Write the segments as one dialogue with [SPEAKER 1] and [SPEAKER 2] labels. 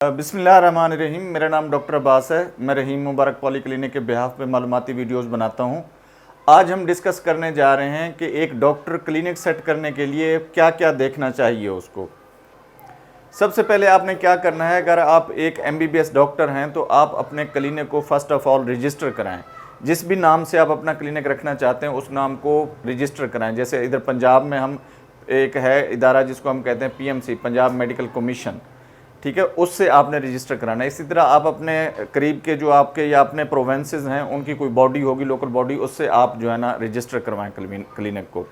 [SPEAKER 1] बिस्मिल्लाहिर्रहमानिर्रहीम। मेरा नाम डॉक्टर अब्बास है। मैं रहीम मुबारक पॉली क्लिनिक के बिहाफ पे मालूमाती वीडियोस बनाता हूं। आज हम डिस्कस करने जा रहे हैं कि एक डॉक्टर क्लिनिक सेट करने के लिए क्या क्या देखना चाहिए उसको। सबसे पहले आपने क्या करना है, अगर आप एक MBBS डॉक्टर हैं तो आप अपने क्लिनिक को फर्स्ट ऑफ ऑल रजिस्टर कराएं। जिस भी नाम से आप अपना क्लिनिक रखना चाहते हैं उस नाम को रजिस्टर कराएं। जैसे इधर पंजाब में हम एक है इदारा जिसको हम कहते हैं PMC, पंजाब मेडिकल कमीशन, ठीक है, उससे आपने रजिस्टर कराना है। इसी तरह आप अपने करीब के जो आपके या अपने प्रोवेंसेस हैं उनकी कोई बॉडी होगी, लोकल बॉडी, उससे आप जो है ना रजिस्टर करवाएं क्लिनिक को।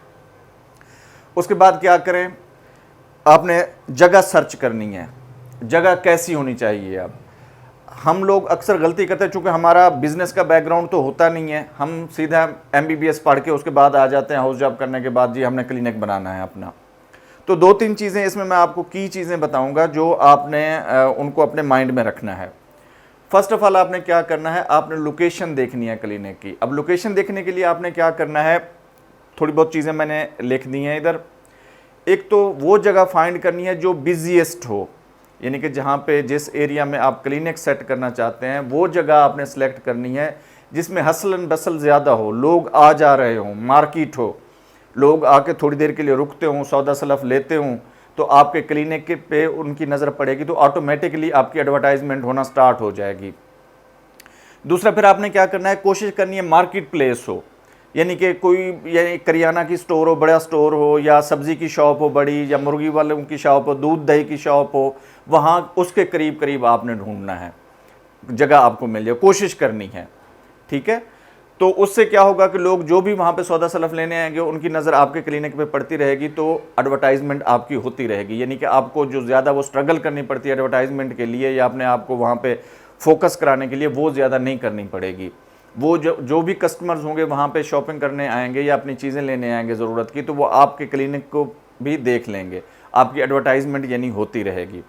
[SPEAKER 1] उसके बाद क्या करें, आपने जगह सर्च करनी है। जगह कैसी होनी चाहिए। अब हम लोग अक्सर गलती करते हैं, चूँकि हमारा बिजनेस का बैकग्राउंड तो होता नहीं है, हम सीधा MBBS पढ़ के उसके बाद आ जाते हैं हाउस जॉब करने के बाद, जी हमने क्लिनिक बनाना है अपना। तो दो तीन चीज़ें इसमें मैं आपको की चीज़ें बताऊंगा जो आपने उनको अपने माइंड में रखना है। फर्स्ट ऑफ ऑल आपने क्या करना है, आपने लोकेशन देखनी है क्लिनिक की। अब लोकेशन देखने के लिए आपने क्या करना है, थोड़ी बहुत चीज़ें मैंने लिख दी हैं इधर। एक तो वो जगह फाइंड करनी है जो बिजिएस्ट हो, यानी कि जहाँ पे जिस एरिया में आप क्लिनिक सेट करना चाहते हैं वो जगह आपने सेलेक्ट करनी है जिसमें हसल एंड बसल ज़्यादा हो, लोग आ जा रहे हों, मार्केट हो, लोग आके थोड़ी देर के लिए रुकते हों, सौदा सलफ लेते हों, तो आपके क्लिनिक पे उनकी नज़र पड़ेगी तो ऑटोमेटिकली आपकी एडवर्टाइजमेंट होना स्टार्ट हो जाएगी। दूसरा फिर आपने क्या करना है, कोशिश करनी है मार्केट प्लेस हो, यानी कि कोई यानी करियाना की स्टोर हो, बड़ा स्टोर हो, या सब्ज़ी की शॉप हो बड़ी, या मुर्गी वालों की शॉप हो, दूध दही की शॉप हो, वहाँ उसके करीब करीब आपने ढूंढना है, जगह आपको मिल जाए, कोशिश करनी है, ठीक है। तो उससे क्या होगा कि लोग जो भी वहाँ पे सौदा सलफ लेने आएंगे उनकी नज़र आपके क्लिनिक पे पड़ती रहेगी, तो एडवर्टाइजमेंट आपकी होती रहेगी। यानी कि आपको जो ज़्यादा वो स्ट्रगल करनी पड़ती है एडवर्टाइजमेंट के लिए या अपने आप को वहाँ पे फोकस कराने के लिए, वो ज़्यादा नहीं करनी पड़ेगी। वो जो भी कस्टमर्स होंगे वहाँ पे शॉपिंग करने आएंगे या अपनी चीज़ें लेने आएंगे ज़रूरत की, तो वो आपके क्लिनिक को भी देख लेंगे, आपकी एडवर्टाइजमेंट यानी होती रहेगी।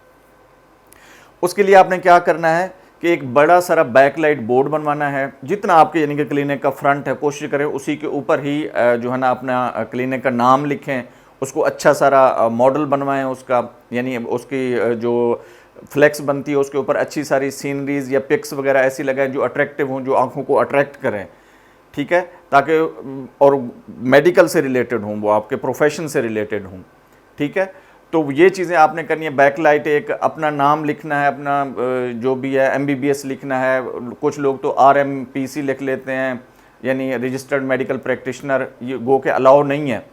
[SPEAKER 1] उसके लिए आपने क्या करना है कि एक बड़ा सारा बैकलाइट बोर्ड बनवाना है। जितना आपके यानी कि क्लिनिक का फ्रंट है, कोशिश करें उसी के ऊपर ही जो है ना अपना क्लिनिक का नाम लिखें, उसको अच्छा सारा मॉडल बनवाएं उसका, यानी उसकी जो फ्लेक्स बनती है उसके ऊपर अच्छी सारी सीनरीज या पिक्स वगैरह ऐसी लगाएं जो अट्रैक्टिव हों, जो आंखों को अट्रैक्ट करें, ठीक है, ताकि और मेडिकल से रिलेटेड हों, वो आपके प्रोफेशन से रिलेटेड हों, ठीक है। तो ये चीज़ें आपने करनी है। बैकलाइट, एक अपना नाम लिखना है, अपना जो भी है MBBS लिखना है, कुछ लोग तो RMPC लिख लेते हैं, यानी रजिस्टर्ड मेडिकल प्रैक्टिशनर, ये गो के अलाउ नहीं है।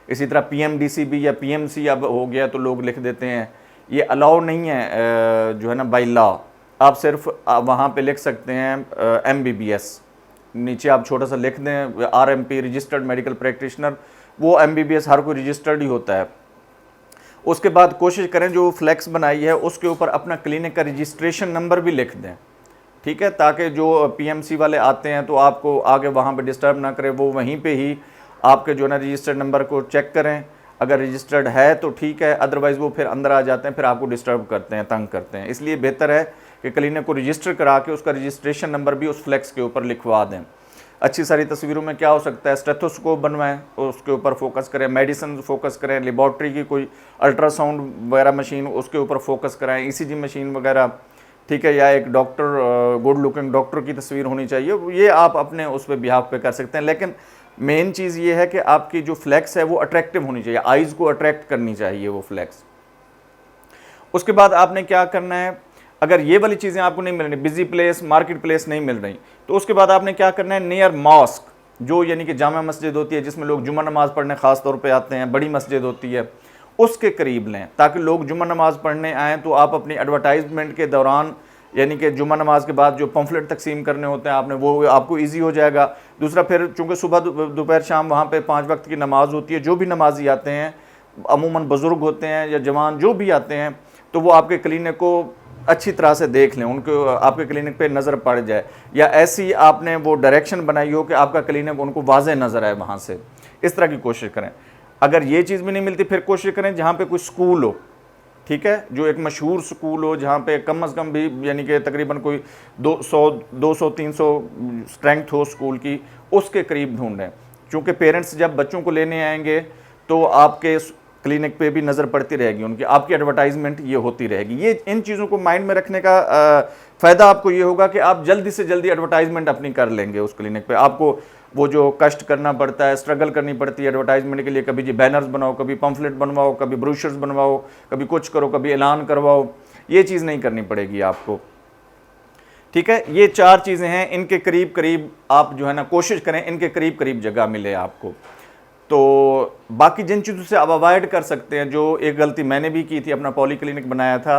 [SPEAKER 1] इसी तरह PMDCB या PMC अब हो गया तो लोग लिख देते हैं, ये अलाउ नहीं है जो है ना बाय लॉ। आप सिर्फ वहाँ पे लिख सकते हैं MBBS, नीचे आप छोटा सा लिख दें RMP, रजिस्टर्ड मेडिकल प्रैक्टिशनर, वो MBBS हर कोई रजिस्टर्ड ही होता है। उसके बाद कोशिश करें जो फ्लैक्स बनाई है उसके ऊपर अपना क्लिनिक का रजिस्ट्रेशन नंबर भी लिख दें, ठीक है, ताकि जो PMC वाले आते हैं तो आपको आगे वहाँ पे डिस्टर्ब ना करें, वो वहीं पे ही आपके जो है ना रजिस्टर्ड नंबर को चेक करें। अगर रजिस्टर्ड है तो ठीक है, अदरवाइज़ वो फिर अंदर आ जाते हैं, फिर आपको डिस्टर्ब करते हैं, तंग करते हैं। इसलिए बेहतर है कि क्लिनिक को रजिस्टर करा के उसका रजिस्ट्रेशन नंबर भी उस फ्लैक्स के ऊपर लिखवा दें। अच्छी सारी तस्वीरों में क्या हो सकता है, स्टेथोस्कोप बनवाएं, उसके ऊपर फोकस करें, मेडिसिन फोकस करें, लेबॉर्ट्री की कोई अल्ट्रासाउंड वगैरह मशीन उसके ऊपर फोकस कराएं, ECG मशीन वगैरह, ठीक है, या एक डॉक्टर, गुड लुकिंग डॉक्टर की तस्वीर होनी चाहिए। ये आप अपने उस पर बिहाफ पे कर सकते हैं, लेकिन मेन चीज़ ये है कि आपकी जो फ्लैक्स है वो अट्रैक्टिव होनी चाहिए, आइज़ को अट्रैक्ट करनी चाहिए वो फ्लैक्स। उसके बाद आपने क्या करना है, अगर ये वाली चीज़ें आपको नहीं मिल रही, बिजी प्लेस, मार्केट प्लेस नहीं मिल रही, तो उसके बाद आपने क्या करना है, नियर मॉस्क, जो यानी कि जामा मस्जिद होती है जिसमें लोग जुम्मा नमाज़ पढ़ने ख़ास तौर पे आते हैं, बड़ी मस्जिद होती है, उसके करीब लें, ताकि लोग जुम्मा नमाज़ पढ़ने आएँ तो आप अपनी एडवर्टाइजमेंट के दौरान, यानी कि जुम्मा नमाज के बाद जो पम्फलेट तकसीम करने होते हैं आपने, वो आपको ईजी हो जाएगा। दूसरा फिर चूँकि सुबह दोपहर शाम वहाँ पर 5 वक्त की नमाज़ होती है, जो भी नमाजी आते हैं अमूमन बुज़ुर्ग होते हैं या जवान जो भी आते हैं, तो वो आपके क्लिनिक को अच्छी तरह से देख लें, उनको आपके क्लिनिक पे नज़र पड़ जाए, या ऐसी आपने वो डायरेक्शन बनाई हो कि आपका क्लिनिक उनको वाज़े नज़र आए वहाँ से, इस तरह की कोशिश करें। अगर ये चीज़ भी नहीं मिलती फिर कोशिश करें जहाँ पे कोई स्कूल हो, ठीक है, जो एक मशहूर स्कूल हो जहाँ पे कम अज़ कम भी यानी कि तकरीबन कोई 200-300 स्ट्रेंथ हो स्कूल की, उसके करीब ढूंढें। चूँकि पेरेंट्स जब बच्चों को लेने आएंगे तो आपके क्लिनिक पे भी नज़र पड़ती रहेगी उनकी, आपकी एडवर्टाइजमेंट ये होती रहेगी। ये इन चीज़ों को माइंड में रखने का फ़ायदा आपको ये होगा कि आप जल्दी से जल्दी एडवर्टाइजमेंट अपनी कर लेंगे उस क्लिनिक पे। आपको वो जो कष्ट करना पड़ता है, स्ट्रगल करनी पड़ती है एडवर्टाइजमेंट के लिए, कभी जी बैनर्स बनाओ, कभी पम्फलेट बनवाओ, कभी ब्रोशर्स बनवाओ, कभी कुछ करो, कभी ऐलान करवाओ, ये चीज़ नहीं करनी पड़ेगी आपको। ठीक है, ये 4 चीज़ें हैं, इनके करीब करीब आप जो है ना कोशिश करें इनके करीब करीब जगह मिले आपको। तो बाकी जिन चीज़ों से आप अवॉइड कर सकते हैं, जो एक गलती मैंने भी की थी, अपना पॉली क्लिनिक बनाया था,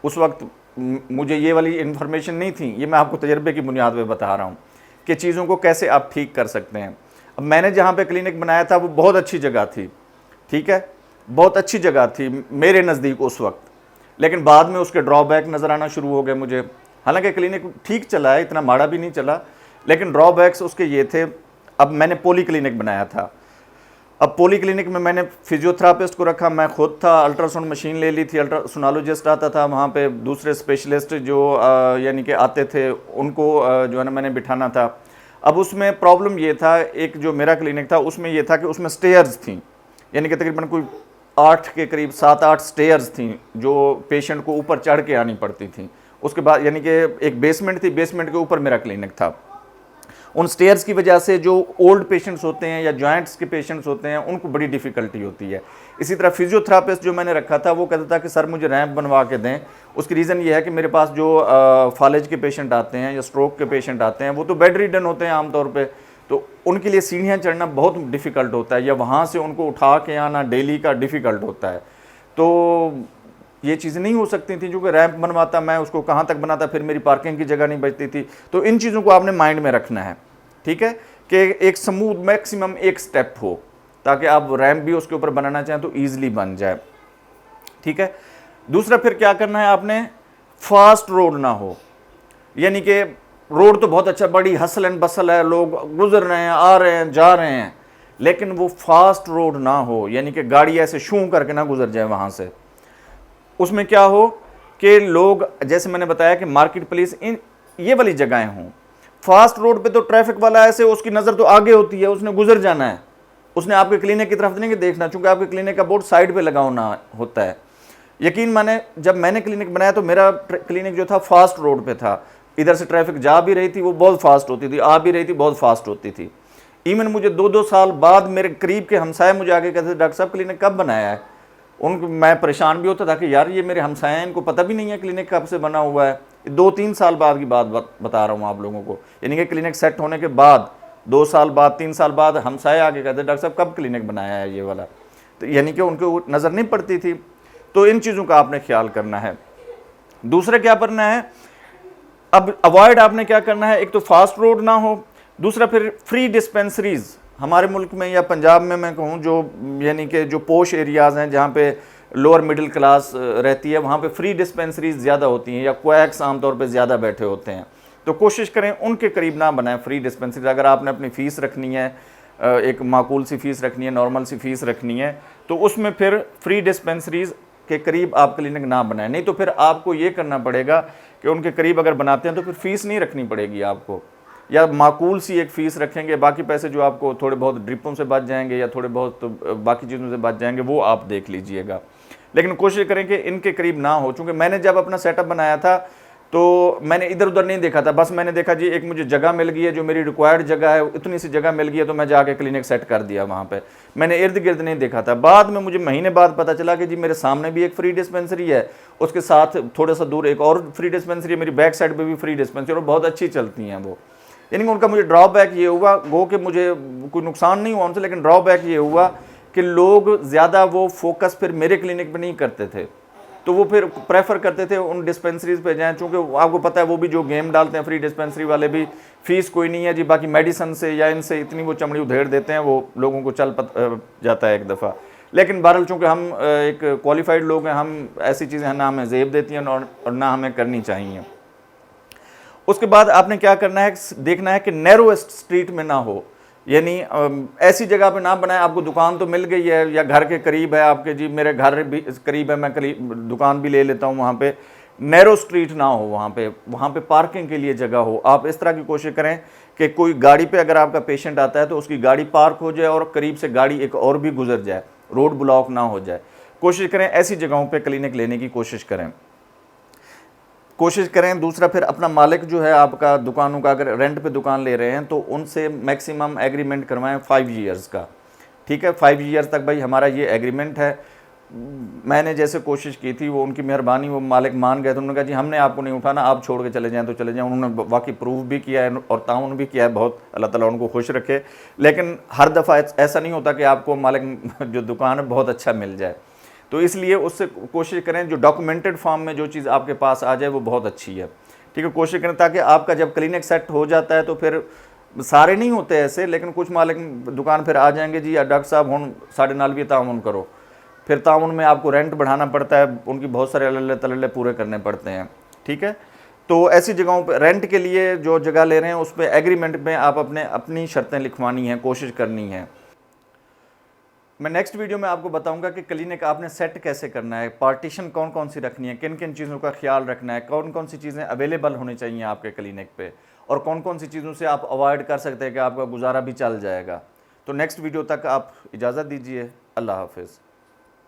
[SPEAKER 1] उस वक्त मुझे ये वाली इन्फॉर्मेशन नहीं थी, ये मैं आपको तजर्बे की बुनियाद पे बता रहा हूँ कि चीज़ों को कैसे आप ठीक कर सकते हैं। अब मैंने जहाँ पे क्लिनिक बनाया था वो बहुत अच्छी जगह थी, ठीक है, बहुत अच्छी जगह थी मेरे नज़दीक उस वक्त, लेकिन बाद में उसके ड्रॉबैक नज़र आना शुरू हो गए मुझे। हालांकि क्लिनिक ठीक चला है, इतना माड़ा भी नहीं चला, लेकिन ड्रॉबैक्स उसके ये थे। अब मैंने पॉली क्लिनिक बनाया था, अब पॉली क्लिनिक में मैंने फिजियोथेरापिस्ट को रखा, मैं खुद था, अल्ट्रासाउंड मशीन ले ली थी, अल्ट्रासोनोलॉजिस्ट आता था वहाँ पे, दूसरे स्पेशलिस्ट जो यानी कि आते थे उनको जो है ना मैंने बिठाना था। अब उसमें प्रॉब्लम ये था, एक जो मेरा क्लिनिक था उसमें ये था कि उसमें स्टेयर्स थी, यानी कि तकरीबन कोई 8 के करीब 7-8 स्टेयर्स थी जो पेशेंट को ऊपर चढ़ के आनी पड़ती थी। उसके बाद यानी कि एक बेसमेंट थी, बेसमेंट के ऊपर मेरा क्लिनिक था। उन स्टेयर्स की वजह से जो ओल्ड पेशेंट्स होते हैं या जॉइंट्स के पेशेंट्स होते हैं उनको बड़ी डिफ़िकल्टी होती है। इसी तरह फिजियोथेरापिस्ट जो मैंने रखा था वो कहता था कि सर मुझे रैंप बनवा के दें। उसकी रीज़न ये है कि मेरे पास जो फालिज के पेशेंट आते हैं या स्ट्रोक के पेशेंट आते हैं वो तो बेड रिडन होते हैं आमतौर पर, तो उनके लिए सीढ़ियाँ चढ़ना बहुत डिफ़िकल्ट होता है, या वहाँ से उनको उठा के आना डेली का डिफ़िकल्ट होता है। तो ये चीज़ें नहीं हो सकती थी, जो कि रैंप बनवाता मैं उसको कहाँ तक बनाता, फिर मेरी पार्किंग की जगह नहीं बचती थी। तो इन चीज़ों को आपने माइंड में रखना है, ठीक है, कि एक स्मूथ मैक्सिमम एक स्टेप हो, ताकि आप रैंप भी उसके ऊपर बनाना चाहें तो ईजिली बन जाए, ठीक है। दूसरा फिर क्या करना है आपने, फास्ट रोड ना हो, यानी कि रोड तो बहुत अच्छा, बड़ी हसल एंड बसल है, लोग गुजर रहे हैं, आ रहे हैं, जा रहे हैं, लेकिन वो फास्ट रोड ना हो, यानी कि गाड़ी ऐसे शू करके ना गुजर जाए वहाँ से। उसमें क्या हो कि लोग, जैसे मैंने बताया कि मार्केट प्लेस, इन ये वाली जगहें हों। फास्ट रोड पे तो ट्रैफिक वाला ऐसे, उसकी नज़र तो आगे होती है, उसने गुजर जाना है, उसने आपके क्लिनिक की तरफ नहीं कि देखना, चूंकि आपके क्लिनिक का बोर्ड साइड पे लगा होना होता है। यकीन माने जब मैंने क्लिनिक बनाया तो मेरा क्लिनिक जो था फास्ट रोड पे था, इधर से ट्रैफिक जा भी रही थी वो बहुत फास्ट होती थी, आ भी रही थी बहुत फास्ट होती थी। इवन मुझे 2-2 साल बाद मेरे करीब के हमसाए मुझे आके कहते थे डॉक्टर साहब क्लिनिक कब बनाया है। मैं परेशान भी होता था कि यार ये मेरे हमसाए हैं, इनको पता भी नहीं है क्लिनिक कब से बना हुआ है। 2-3 साल बाद की बात बता रहा हूँ आप लोगों को, यानी कि क्लिनिक सेट होने के बाद 2 साल बाद 3 साल बाद हमसाए आके कहते डॉक्टर साहब कब क्लिनिक बनाया है ये वाला, तो यानी कि उनको नज़र नहीं पड़ती थी। तो इन चीज़ों का आपने ख्याल करना है। दूसरा क्या करना है, अब अवॉइड आपने क्या करना है, एक तो फास्ट रोड ना हो, दूसरा फिर फ्री डिस्पेंसरीज़ हमारे मुल्क में या पंजाब में मैं कहूँ, जो यानी कि जो पोश एरियाज़ हैं जहाँ पे लोअर मिडिल क्लास रहती है, वहाँ पे फ्री डिस्पेंसरीज ज़्यादा होती हैं, या क्वैक्स आमतौर पे ज़्यादा बैठे होते हैं। तो कोशिश करें उनके करीब ना बनाएं फ्री डिस्पेंसरीज। अगर आपने अपनी फ़ीस रखनी है, एक माकूल सी फ़ीस रखनी है, नॉर्मल सी फ़ीस रखनी है, तो उसमें फिर फ्री डिस्पेंसरीज के करीब आप क्लिनिक ना बनाएं। नहीं तो फिर आपको ये करना पड़ेगा कि उनके करीब अगर बनाते हैं तो फिर फ़ीस नहीं रखनी पड़ेगी आपको, या माकूल सी एक फ़ीस रखेंगे, बाकी पैसे जो आपको थोड़े बहुत ड्रिपों से बच जाएंगे या थोड़े बहुत बाकी चीज़ों से बच जाएंगे वो आप देख लीजिएगा। लेकिन कोशिश करें कि इनके करीब ना हो। चूँकि मैंने जब अपना सेटअप बनाया था तो मैंने इधर उधर नहीं देखा था, बस मैंने देखा जी एक मुझे जगह मिल गई है जो मेरी रिक्वायर्ड जगह है, इतनी सी जगह मिल गई है तो मैं जाके क्लिनिक सेट कर दिया वहाँ पे। मैंने इर्द गिर्द नहीं देखा था। बाद में मुझे महीने बाद पता चला कि जी मेरे सामने भी एक फ्री डिस्पेंसरी है, उसके साथ थोड़ा सा दूर एक और फ्री डिस्पेंसरी है, मेरी बैक साइड पर भी फ्री डिस्पेंसरी, और बहुत अच्छी चलती हैं वो। यानी उनका मुझे ड्रॉबैक ये हुआ, गो कि मुझे कोई नुकसान नहीं हुआ उनसे, लेकिन ड्रॉबैक ये हुआ कि लोग ज़्यादा वो फोकस फिर मेरे क्लिनिक पे नहीं करते थे, तो वो फिर प्रेफर करते थे उन डिस्पेंसरीज पे जाएं। चूँकि आपको पता है वो भी जो गेम डालते हैं फ्री डिस्पेंसरी वाले भी, फ़ीस कोई नहीं है जी, बाकी मेडिसन से या इनसे इतनी वो चमड़ी उधेड़ देते हैं, वो लोगों को चल जाता है एक दफ़ा। लेकिन बहरहाल चूँकि हम एक क्वालिफाइड लोग हैं, हम ऐसी चीज़ें ना हमें ज़ेब देती हैं और ना हमें करनी चाहिए। उसके बाद आपने क्या करना है, देखना है कि नैरो स्ट्रीट में ना हो, यानी ऐसी जगह पे ना बनाए, आपको दुकान तो मिल गई है या घर के करीब है आपके, जी मेरे घर भी करीब है, मैं दुकान भी ले लेता हूँ वहाँ पे, नैरो स्ट्रीट ना हो, वहाँ पे पार्किंग के लिए जगह हो। आप इस तरह की कोशिश करें कि कोई गाड़ी पे अगर आपका पेशेंट आता है तो उसकी गाड़ी पार्क हो जाए और करीब से गाड़ी एक और भी गुजर जाए, रोड ब्लॉक ना हो जाए। कोशिश करें ऐसी जगहों पे क्लिनिक लेने की कोशिश करें। दूसरा, फिर अपना मालिक जो है आपका दुकानों का, अगर रेंट पे दुकान ले रहे हैं तो उनसे मैक्सिमम एग्रीमेंट करवाएं 5 ईयर्स का। ठीक है, 5 ईयर्स तक भाई हमारा ये एग्रीमेंट है। मैंने जैसे कोशिश की थी, वो उनकी मेहरबानी, वो मालिक मान गए, तो उन्होंने कहा जी हमने आपको नहीं उठाना, आप छोड़ के चले जाएं तो चले जाएं। उन्होंने वाकई प्रूफ भी किया है और ताउन भी किया है, बहुत अल्लाह ताला उनको खुश रखे। लेकिन हर दफ़ा ऐसा नहीं होता कि आपको मालिक जो दुकान है बहुत अच्छा मिल जाए, तो इसलिए उससे कोशिश करें जो डॉक्यूमेंटेड फॉर्म में जो चीज़ आपके पास आ जाए वो बहुत अच्छी है। ठीक है, कोशिश करें ताकि आपका जब क्लिनिक सेट हो जाता है तो फिर सारे नहीं होते ऐसे, लेकिन कुछ मालिक दुकान फिर आ जाएंगे जी डॉक्टर साहब हम साढ़े नाल भी ताउन करो, फिर ताउन में आपको रेंट बढ़ाना पड़ता है, उनकी बहुत सारे अल्ले तल्ले पूरे करने पड़ते हैं। ठीक है, तो ऐसी जगहों पर रेंट के लिए जो जगह ले रहे हैं उस पर एग्रीमेंट में आप अपनी शर्तें लिखवानी हैं, कोशिश करनी है। मैं नेक्स्ट वीडियो में आपको बताऊंगा कि क्लिनिक आपने सेट कैसे करना है, पार्टीशन कौन कौन सी रखनी है, किन किन चीज़ों का ख्याल रखना है, कौन कौन सी चीज़ें अवेलेबल होनी चाहिए आपके क्लिनिक पे, और कौन कौन सी चीज़ों से आप अवॉइड कर सकते हैं कि आपका गुजारा भी चल जाएगा। तो नेक्स्ट वीडियो तक आप इजाज़त दीजिए। अल्लाह हाफिज़।